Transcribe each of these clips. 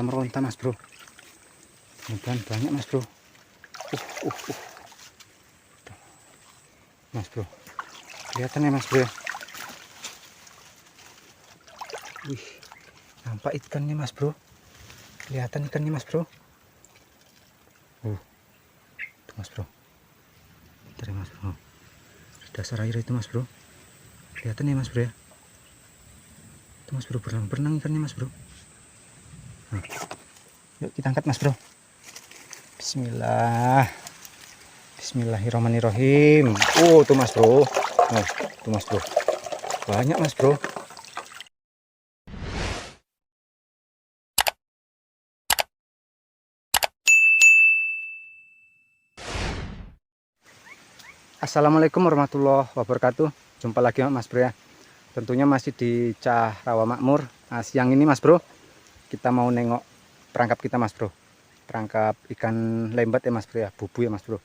meronta mas bro. Mudah banyak mas bro. Mas bro, kelihatan ya mas bro ya. Wih, nampak ikannya mas bro. Kelihatan ikannya mas bro. Tuh mas bro. Bentar ya mas bro. Dasar air itu mas bro. Kelihatan ya mas bro ya. Itu mas bro, berenang-berenang ikannya mas bro. Nah, yuk kita angkat mas bro. Bismillah. Bismillahirrahmanirrahim. Tuh mas bro. Tuh mas bro. Banyak mas bro. Assalamualaikum warahmatullahi wabarakatuh. Jumpa lagi mas bro ya. Tentunya masih di Cah Rawa Makmur. Nah, siang ini mas bro, kita mau nengok perangkap kita mas bro. Perangkap ikan lembat ya mas bro ya, bubu ya mas bro.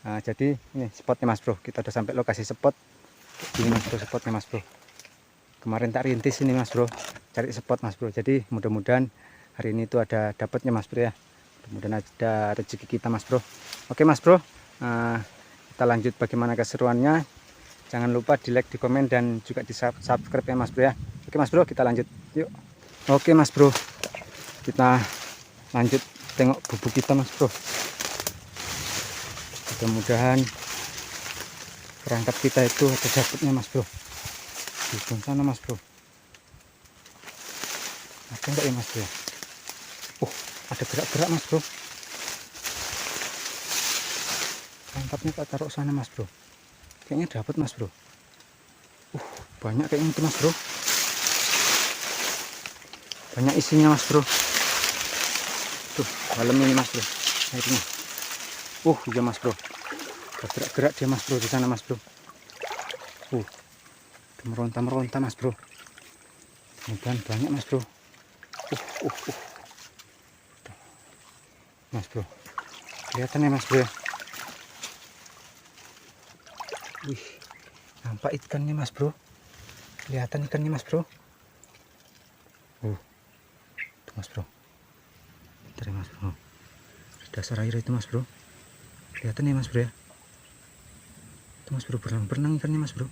Nah, jadi ini spotnya mas bro. Kita udah sampai lokasi spot. Ini mas bro spotnya mas bro. Kemarin tak rintis ini mas bro, cari spot mas bro. Jadi mudah-mudahan hari ini tuh ada dapatnya mas bro ya. Mudah-mudahan ada rezeki kita mas bro. Oke mas bro. Kita lanjut bagaimana keseruannya. Jangan lupa di like, di komen, dan juga di subscribe ya mas bro ya. Oke mas bro, kita lanjut yuk. Oke mas bro, kita lanjut tengok bubuk kita mas bro. Mudah-mudahan perangkap kita itu ada dapatnya mas bro. Di sana mas bro, ada enggak ya mas bro? Ada gerak-gerak mas bro. Perangkapnya tak taruh sana mas bro. Kayaknya dapat mas bro. Banyak kayaknya itu mas bro. Banyak isinya mas bro. Tuh dalam ini mas bro airnya. Iya mas bro. Bergerak-gerak dia mas bro di sana mas bro. Meronta-meronta mas bro. Mudah banyak mas bro. Mas bro, kelihatan ya mas bro ya. Wih, nampak ikannya mas bro. Kelihatan ikannya mas bro. Tuh mas bro. Bentar ya mas bro. Dasar air itu mas bro. Kelihatan ya mas bro ya. Itu mas bro, berenang-berenang ikannya mas bro.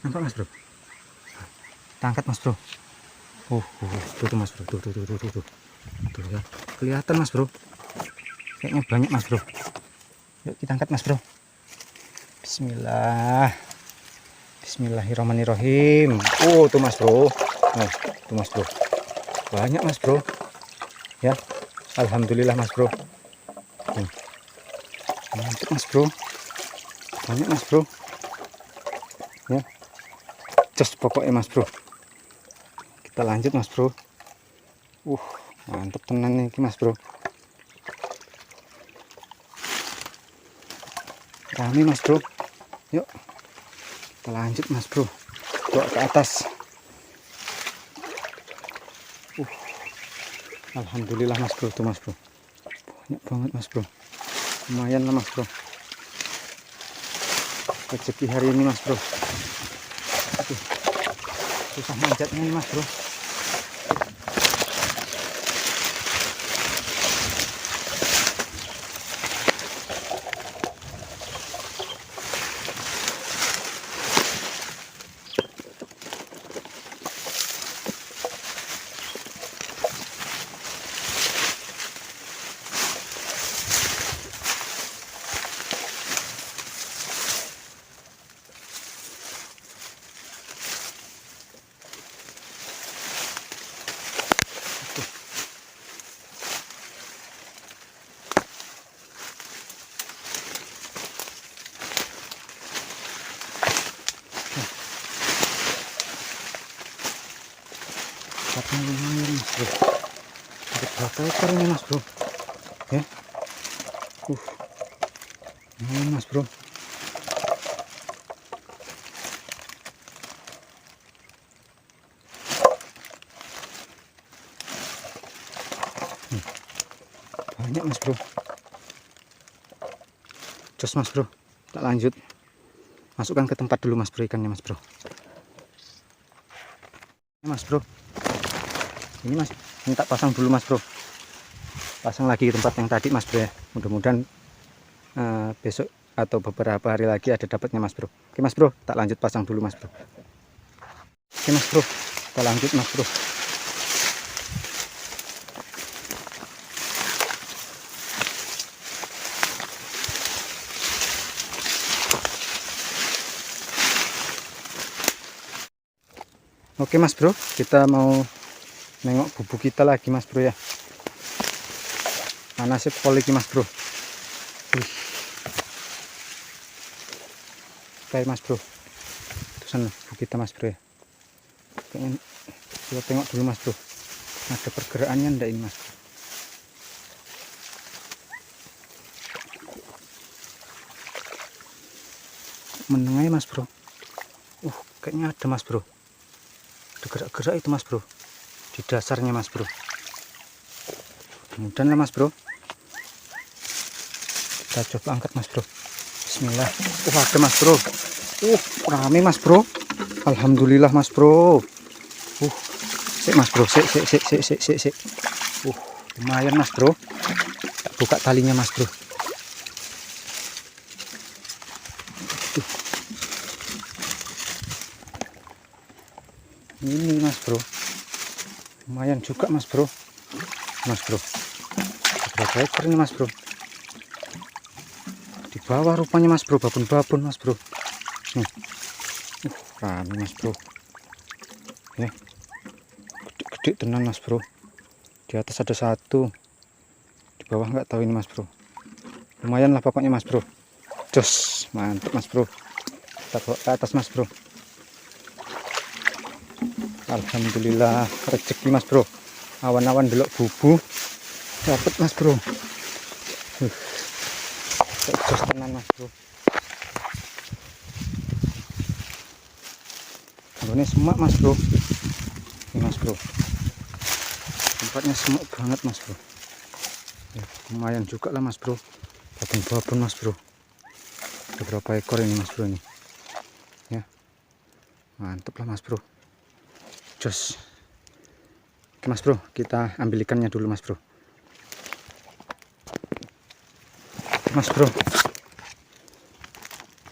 Nampak mas bro. Kita angkat mas bro. Tuh mas bro. Tuh ya. Kelihatan mas bro. Kayaknya banyak mas bro. Yuk kita angkat mas bro. Bismillah. Bismillahirrahmanirrahim. Tuh mas bro. Tuh mas bro. Banyak mas bro. Ya. Alhamdulillah mas bro. Mantap mas bro. Banyak mas bro. Ya. Just pokoknya mas bro. Kita lanjut mas bro. Mantap tenan nih mas bro. Rame mas bro. Yuk kita lanjut mas bro. Bawa ke atas. Alhamdulillah mas bro. Tuh mas bro, banyak banget mas bro. Lumayan lah mas bro. Rezeki hari ini mas bro. Susah manjatnya nih mas bro. Dapatnya lumayan mas bro. Ada berapa ekor ini mas bro ya. Lumayan mas bro. Banyak mas bro. Jos mas bro, tak lanjut. Masukkan ke tempat dulu mas bro ikannya mas bro. Mas bro, Ini mas, ini tak pasang dulu mas bro, pasang lagi di tempat yang tadi mas bro ya. Mudah-mudahan besok atau beberapa hari lagi ada dapatnya mas bro. Oke mas bro, tak lanjut pasang dulu mas bro. Oke mas bro, kita lanjut mas bro. Oke mas bro, kita mau nengok bubuk kita lagi mas bro ya. Mana sih pol iki mas bro. Oke mas bro, itu sana bubuk kita mas bro ya. Kayaknya kita tengok dulu mas bro, ada pergerakannya ndak ini mas bro. Menengah mas bro. Kayaknya ada mas bro, ada gerak-gerak itu mas bro di dasarnya mas bro. Kemudian lah mas bro, kita coba angkat mas bro. Bismillah. Ada mas bro. Rame mas bro. Alhamdulillah mas bro. Sik mas bro, sik. Lumayan mas bro. Tak buka talinya mas bro. Ini mas bro, lumayan juga mas bro. Berapa ekor ini mas bro? Di bawah rupanya mas bro, babon-babon mas bro. Nih, rame mas bro. Ya, gede-gede tenan mas bro. Di atas ada satu, di bawah nggak tahu ini mas bro. Lumayan lah pokoknya mas bro. Jos, mantap mas bro. Kita bawa ke atas mas bro. Alhamdulillah rezeki mas bro. Awan-awan delok bubu dapat mas bro. Jos tenan mas bro. Ini semak mas bro. Ini mas bro, tempatnya semak banget mas bro ya, lumayan juga lah mas bro. Babon-babon mas bro. Ada berapa ekor ini mas bro ini ya, mantap lah mas bro. Jos. Oke mas bro, kita ambil ikannya dulu mas bro. Mas bro,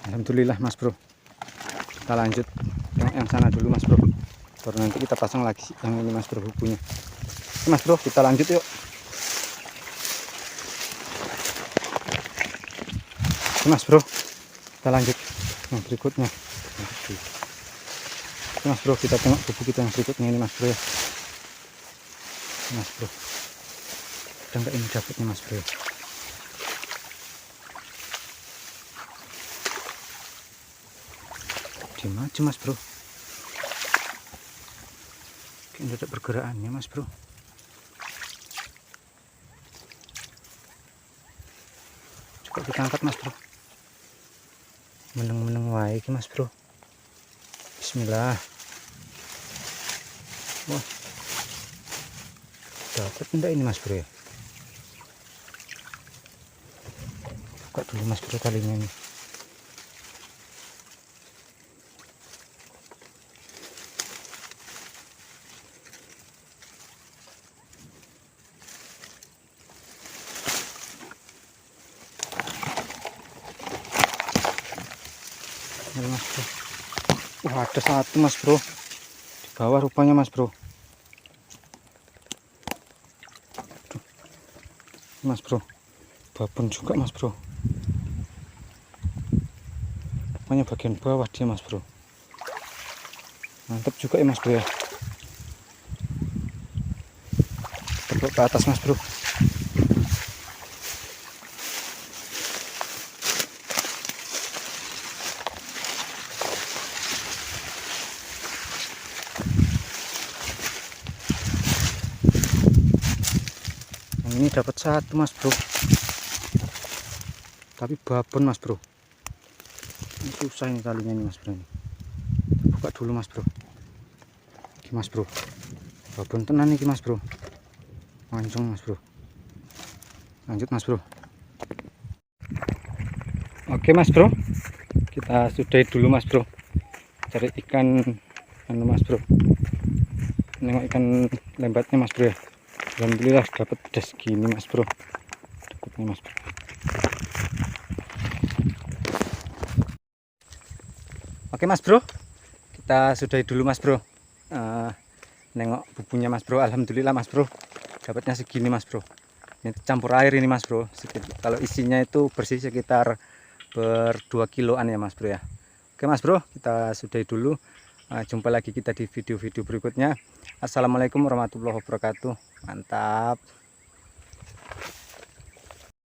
alhamdulillah mas bro. Kita lanjut yang sana dulu mas bro, baru nanti kita pasang lagi yang ini mas bro bukunya. Oke mas bro, kita lanjut yuk. Oke mas bro, kita lanjut yang berikutnya. Oke mas bro, kita tengok buku kita yang berikutnya ini mas bro ya. Mas bro, udah nggak ini dapatnya mas bro ya. Diam aja mas bro, kayaknya ada pergerakannya mas bro. Coba kita angkat mas bro. Meneng-meneng wae iki mas bro. Bismillah. Wah, dapat enggak ini mas bro ya? Buka dulu mas bro talinya ini. Mas bro. Wah, ada satu mas bro di bawah rupanya mas bro. Mas bro, babon juga mas bro. Rupanya bagian bawah dia mas bro. Mantap juga ya mas bro ya. Kita bawa ke atas mas bro. Ini dapat satu mas bro, tapi babon mas bro. Ini susah ini talinya ini mas bro ini. Buka dulu mas bro. Oke mas bro, babon tenan nih mas bro. Mancung mas bro. Lanjut mas bro. Oke mas bro, kita sudahi dulu mas bro. Cari ikan anu mas bro. Nengok ikan lembatnya mas bro ya. Alhamdulillah dapat udah segini mas bro, dapatnya mas bro. Oke mas bro, kita sudahi dulu mas bro. Nengok bubunya mas bro, alhamdulillah mas bro dapatnya segini mas bro. Ini campur air ini mas bro, kalau isinya itu bersih sekitar 2 kiloan ya mas bro ya. Oke mas bro, kita sudahi dulu. Jumpa lagi kita di video-video berikutnya. Assalamualaikum warahmatullahi wabarakatuh. Mantap.